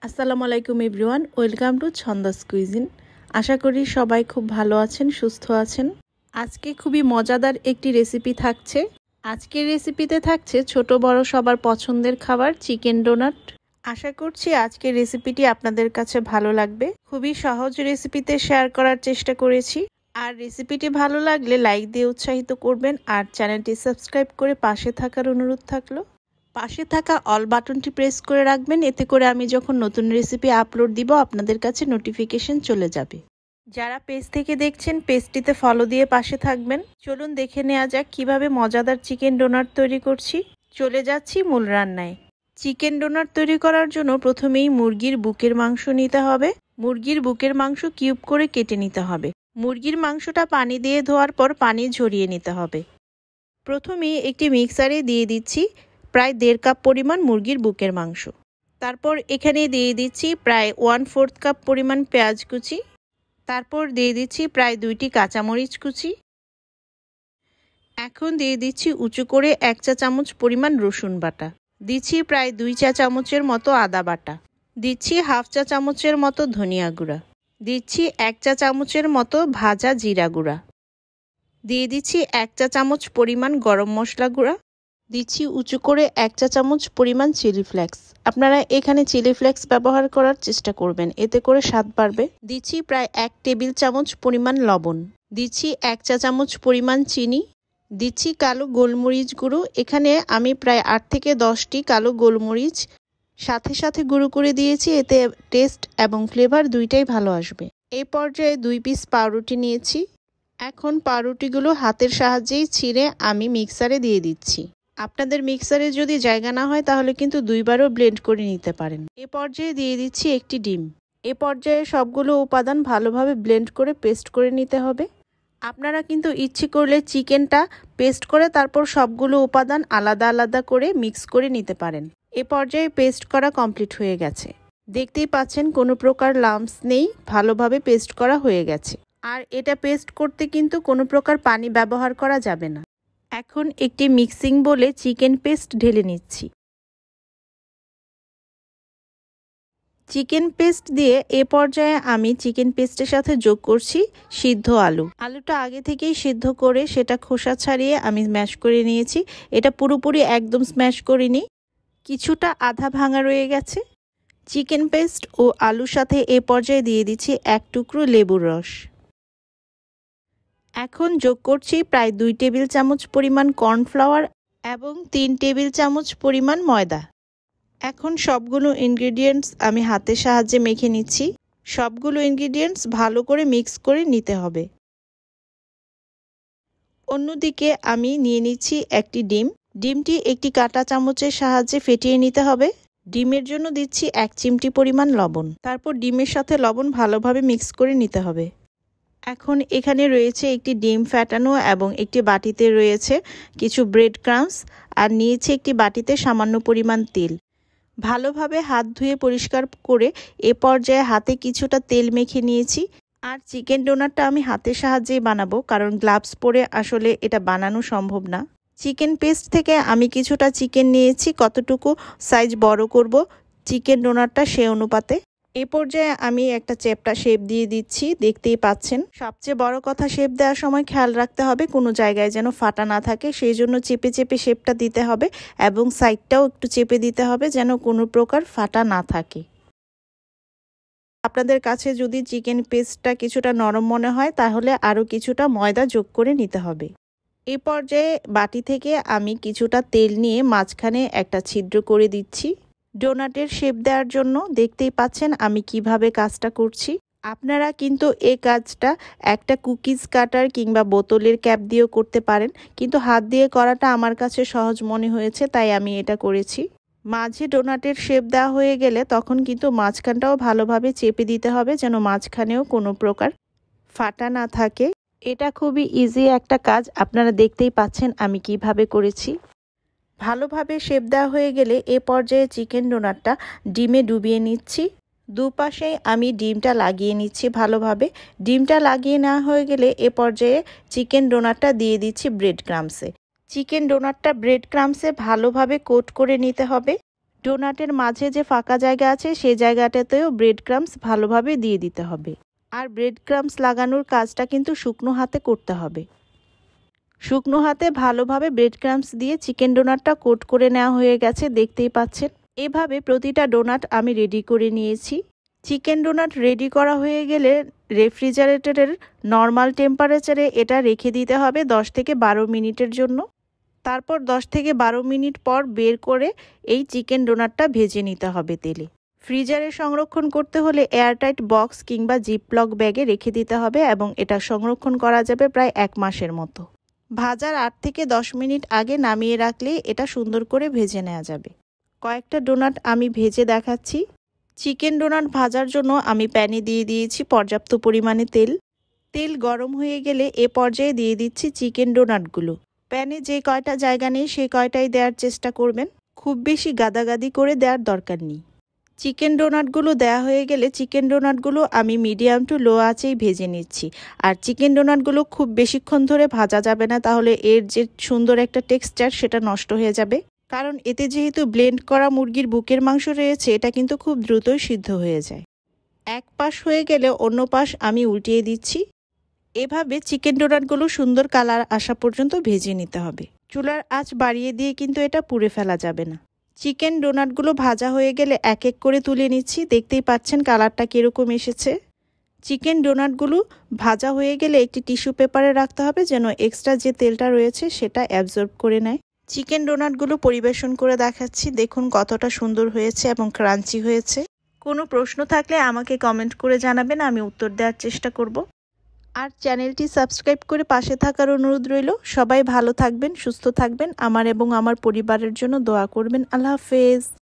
আসসালামু আলাইকুম everyone, welcome to ছন্দাস cuisine. আশা করি সবাই খুব ভালো আছেন, সুস্থ আছেন। আজকে খুবই মজাদার একটি রেসিপি থাকছে। আজকের রেসিপিতে থাকছে ছোট বড় সবার পছন্দের খাবার চিকেন ডোনাট। আশা করছি আজকের রেসিপিটি আপনাদের কাছে ভালো লাগবে। খুবই সহজ রেসিপিতে শেয়ার করার চেষ্টা করেছি। আর রেসিপিটি ভালো লাগলে লাইক দিয়ে উৎসাহিত করবেন আর চ্যানেলটি সাবস্ক্রাইব করে পাশে থাকার অনুরোধ থাকলো। পাশে থাকা অল বাটনটি প্রেস করে রাখবেন, এতে করে আমি যখন নতুন রেসিপি আপলোড দিব আপনাদের কাছে নোটিফিকেশন চলে যাবে। যারা পেজ থেকে দেখছেন পেজটিতে ফলো দিয়ে পাশে থাকবেন। চলুন দেখে নেওয়া যাক কিভাবে মজাদার চিকেন ডোনাট তৈরি করছি। চলে যাচ্ছি মূল রান্নায়। চিকেন ডোনাট তৈরি করার জন্য প্রথমেই মুরগির বুকের মাংস নিতে হবে। মুরগির বুকের মাংস কিউব করে কেটে নিতে হবে। মুরগির মাংসটা পানি দিয়ে ধোয়ার পর পানি ঝরিয়ে নিতে হবে। প্রথমেই একটি মিক্সারে দিয়ে দিচ্ছি প্রায় 1.5 কাপ পরিমাণ মুরগির বুকের মাংস। তারপর এখানে দিয়ে দিচ্ছি প্রায় 1/4 কাপ পরিমাণ পেঁয়াজ কুচি। তারপর দিয়ে দিচ্ছি প্রায় 2টি কাঁচামরিচ কুচি। এখন দিয়ে দিচ্ছি উঁচু করে 1 চা চামচ পরিমাণ রসুন বাটা। দিচ্ছি প্রায় 2 চা চামচের মতো আদা বাটা। দিচ্ছি 1/2 চা চামচের মতো ধনিয়া গুঁড়া। দিচ্ছি 1 চা চামচের মতো ভাজা জিরা গুঁড়া। দিয়ে দিচ্ছি 1 চা চামচ পরিমাণ গরম মশলা গুঁড়া। দিচ্ছি উঁচু করে 1 চা চামচ পরিমাণ চিলি ফ্লেক্স। আপনারা এখানে চিলি ফ্লেক্স ব্যবহার করার চেষ্টা করবেন, এতে করে স্বাদ বাড়বে। দিচ্ছি প্রায় 1 টেবিল চামচ পরিমাণ লবণ। দিচ্ছি 1 চা চামচ পরিমাণ চিনি। দিচ্ছি কালো গোলমরিচ গুঁড়ো। এখানে আমি প্রায় 8 থেকে 10টি কালো গোলমরিচ সাথে সাথে গুঁড়ো করে দিয়েছি, এতে টেস্ট এবং ফ্লেভার দুইটাই ভালো আসবে। এই পর্যায়ে 2 পিস পাউরুটি নিয়েছি। এখন পাউরুটিগুলো হাতের সাহায্যেই ছিঁড়ে আমি মিক্সারে দিয়ে দিচ্ছি। আপনাদের মিক্সারে যদি জায়গা না হয় তাহলে কিন্তু দুইবারও ব্লেন্ড করে নিতে পারেন। এ পর্যায়ে দিয়ে দিচ্ছি একটি ডিম। এ পর্যায়ে সবগুলো উপাদান ভালোভাবে ব্লেন্ড করে পেস্ট করে নিতে হবে। আপনারা কিন্তু ইচ্ছে করলে চিকেনটা পেস্ট করে তারপর সবগুলো উপাদান আলাদা আলাদা করে মিক্স করে নিতে পারেন। এ পর্যায়ে পেস্ট করা কমপ্লিট হয়ে গেছে। দেখতেই পাচ্ছেন কোনো প্রকার লাম্পস নেই, ভালোভাবে পেস্ট করা হয়ে গেছে। আর এটা পেস্ট করতে কিন্তু কোনো প্রকার পানি ব্যবহার করা যাবে না। এখন একটি মিক্সিং বোলে চিকেন পেস্ট ঢেলে নিচ্ছি। চিকেন পেস্ট দিয়ে এ পর্যায়ে আমি চিকেন পেস্টের সাথে যোগ করছি সিদ্ধ আলু। আলুটা আগে থেকেই সিদ্ধ করে সেটা খোসা ছাড়িয়ে আমি স্ম্যাশ করে নিয়েছি। এটা পুরোপুরি একদম স্ম্যাশ করিনি, কিছুটা আধা ভাঙা রয়ে গেছে। চিকেন পেস্ট ও আলুর সাথে এ পর্যায়ে দিয়ে দিচ্ছি 1 টুকরো লেবুর রস। এখন যোগ করছি প্রায় 2 টেবিল চামচ পরিমাণ কর্নফ্লাওয়ার এবং 3 টেবিল চামচ পরিমাণ ময়দা। এখন সবগুলো ইনগ্রেডিয়েন্টস আমি হাতের সাহায্যে মেখে নিচ্ছি। সবগুলো ইনগ্রেডিয়েন্টস ভালো করে মিক্স করে নিতে হবে। অন্যদিকে আমি নিয়ে নিচ্ছি একটি ডিম। ডিমটি একটি কাঁটা চামচের সাহায্যে ফেটিয়ে নিতে হবে। ডিমের জন্য দিচ্ছি 1 চিমটি পরিমাণ লবণ। তারপর ডিমের সাথে লবণ ভালোভাবে মিক্স করে নিতে হবে। এখন এখানে রয়েছে একটি ডিম ফ্যাটানো এবং একটি বাটিতে রয়েছে কিছু ব্রেড ক্রাম্বস আর নিয়েছি একটি বাটিতে সামান্য পরিমাণ তেল। ভালোভাবে হাত ধুয়ে পরিষ্কার করে এ পর্যায়ে হাতে কিছুটা তেল মেখে নিয়েছি। আর চিকেন ডোনাটটা আমি হাতের সাহায্যেই বানাবো, কারণ গ্লাভস পরে আসলে এটা বানানো সম্ভব না। চিকেন পেস্ট থেকে আমি কিছুটা চিকেন নিয়েছি, কতটুকু সাইজ বড় করব চিকেন ডোনাটটা সে অনুপাতে। এ পর্যায়ে আমি একটা চ্যাপ্টা শেপ দিয়ে দিচ্ছি, দেখতেই পাচ্ছেন। সবচেয়ে বড় কথা, শেপ দেওয়ার সময় খেয়াল রাখতে হবে কোনো জায়গায় যেন ফাটা না থাকে, সেই জন্য চেপে চেপে শেপটা দিতে হবে এবং সাইডটাও একটু চেপে দিতে হবে যেন কোনো প্রকার ফাটা না থাকে। আপনাদের কাছে যদি চিকেন পেস্টটা কিছুটা নরম মনে হয় তাহলে আরও কিছুটা ময়দা যোগ করে নিতে হবে। এই পর্যায়ে বাটি থেকে আমি কিছুটা তেল নিয়ে মাঝখানে একটা ছিদ্র করে দিচ্ছি ডোনাটের শেপ দেওয়ার জন্য। দেখতেই পাচ্ছেন আমি কিভাবে কাজটা করছি। আপনারা কিন্তু এই কাজটা একটা কুকিজ কাটার কিংবা বোতলের ক্যাপ দিয়েও করতে পারেন, কিন্তু হাত দিয়ে করাটা আমার কাছে সহজ মনে হয়েছে তাই আমি এটা করেছি। মাঝে ডোনাটের শেপ দেওয়া হয়ে গেলে তখন কিন্তু মাঝখানটাও ভালোভাবে চেপে দিতে হবে যেন মাঝখানেও কোনো প্রকার ফাটা না থাকে। এটা খুবই ইজি একটা কাজ, আপনারা দেখতেই পাচ্ছেন আমি কিভাবে করেছি। ভালোভাবে শেপ দেওয়া হয়ে গেলে এ পর্যায়ে চিকেন ডোনাটটা ডিমে ডুবিয়ে নিচ্ছি। দুপাশেই আমি ডিমটা লাগিয়ে নিচ্ছি ভালোভাবে। ডিমটা লাগিয়ে নেওয়া হয়ে গেলে এ পর্যায়ে চিকেন ডোনাটটা দিয়ে দিচ্ছি ব্রেড ক্রাম্বসে। চিকেন ডোনাটটা ব্রেড ক্রাম্বসে ভালোভাবে কোট করে নিতে হবে। ডোনাটের মাঝে যে ফাঁকা জায়গা আছে সেই জায়গাটাতেও ব্রেড ক্রাম্বস ভালোভাবে দিয়ে দিতে হবে। আর ব্রেড ক্রাম্বস লাগানোর কাজটা কিন্তু শুকনো হাতে করতে হবে। শুকনো হাতে ভালোভাবে ব্রেড ক্রাম্বস দিয়ে চিকেন ডোনাটটা কোট করে নেওয়া হয়ে গেছে, দেখতেই পাচ্ছেন। এভাবে প্রতিটা ডোনাট আমি রেডি করে নিয়েছি। চিকেন ডোনাট রেডি করা হয়ে গেলে রেফ্রিজারেটরের নর্মাল টেম্পারেচারে এটা রেখে দিতে হবে 10 থেকে 12 মিনিটের জন্য। তারপর 10 থেকে 12 মিনিট পর বের করে এই চিকেন ডোনাটটা ভেজে নিতে হবে তেলে। ফ্রিজারে সংরক্ষণ করতে হলে এয়ারটাইট বক্স কিংবা জিপলক ব্যাগে রেখে দিতে হবে এবং এটা সংরক্ষণ করা যাবে প্রায় 1 মাসের মতো। ভাজার 8 থেকে 10 মিনিট আগে নামিয়ে রাখলে এটা সুন্দর করে ভেজে নেওয়া যাবে। কয়েকটা ডোনাট আমি ভেজে দেখাচ্ছি। চিকেন ডোনাট ভাজার জন্য আমি প্যানে দিয়ে দিয়েছি পর্যাপ্ত পরিমাণে তেল। তেল গরম হয়ে গেলে এ পর্যায়ে দিয়ে দিচ্ছি চিকেন ডোনাটগুলো। প্যানে যে কয়টা জায়গা নেই সেই কয়টাই দেওয়ার চেষ্টা করবেন, খুব বেশি গাদাগাদি করে দেওয়ার দরকার নেই। চিকেন ডোনাটগুলো দেওয়া হয়ে গেলে চিকেন ডোনাটগুলো আমি মিডিয়াম টু লো আঁচেই ভেজে নিচ্ছি। আর চিকেন ডোনাটগুলো খুব বেশিক্ষণ ধরে ভাজা যাবে না, তাহলে এর যে সুন্দর একটা টেক্সচার সেটা নষ্ট হয়ে যাবে। কারণ এতে যেহেতু ব্লেন্ড করা মুরগির বুকের মাংস রয়েছে, এটা কিন্তু খুব দ্রুতই সিদ্ধ হয়ে যায়। এক পাশ হয়ে গেলে অন্য পাশ আমি উল্টিয়ে দিচ্ছি। এভাবে চিকেন ডোনাটগুলো সুন্দর কালার আসা পর্যন্ত ভেজে নিতে হবে। চুলার আঁচ বাড়িয়ে দিয়ে কিন্তু এটা পুড়ে ফেলা যাবে না। চিকেন ডোনাটগুলো ভাজা হয়ে গেলে এক এক করে তুলে নিচ্ছি। দেখতেই পাচ্ছেন কালারটা কীরকম এসেছে। চিকেন ডোনাটগুলো ভাজা হয়ে গেলে একটি টিস্যু পেপারে রাখতে হবে যেন এক্সট্রা যে তেলটা রয়েছে সেটা অ্যাবজর্ব করে নেয়। চিকেন ডোনাটগুলো পরিবেশন করে দেখাচ্ছি, দেখুন কতটা সুন্দর হয়েছে এবং ক্রাঞ্চি হয়েছে। কোনো প্রশ্ন থাকলে আমাকে কমেন্ট করে জানাবেন, আমি উত্তর দেওয়ার চেষ্টা করব। আর চ্যানেলটি সাবস্ক্রাইব করে পাশে থাকার অনুরোধ রইল। সবাই ভালো থাকবেন, সুস্থ থাকবেন, আমার এবং আমার পরিবারের জন্য দোয়া করবেন। আল্লাহ হাফেজ।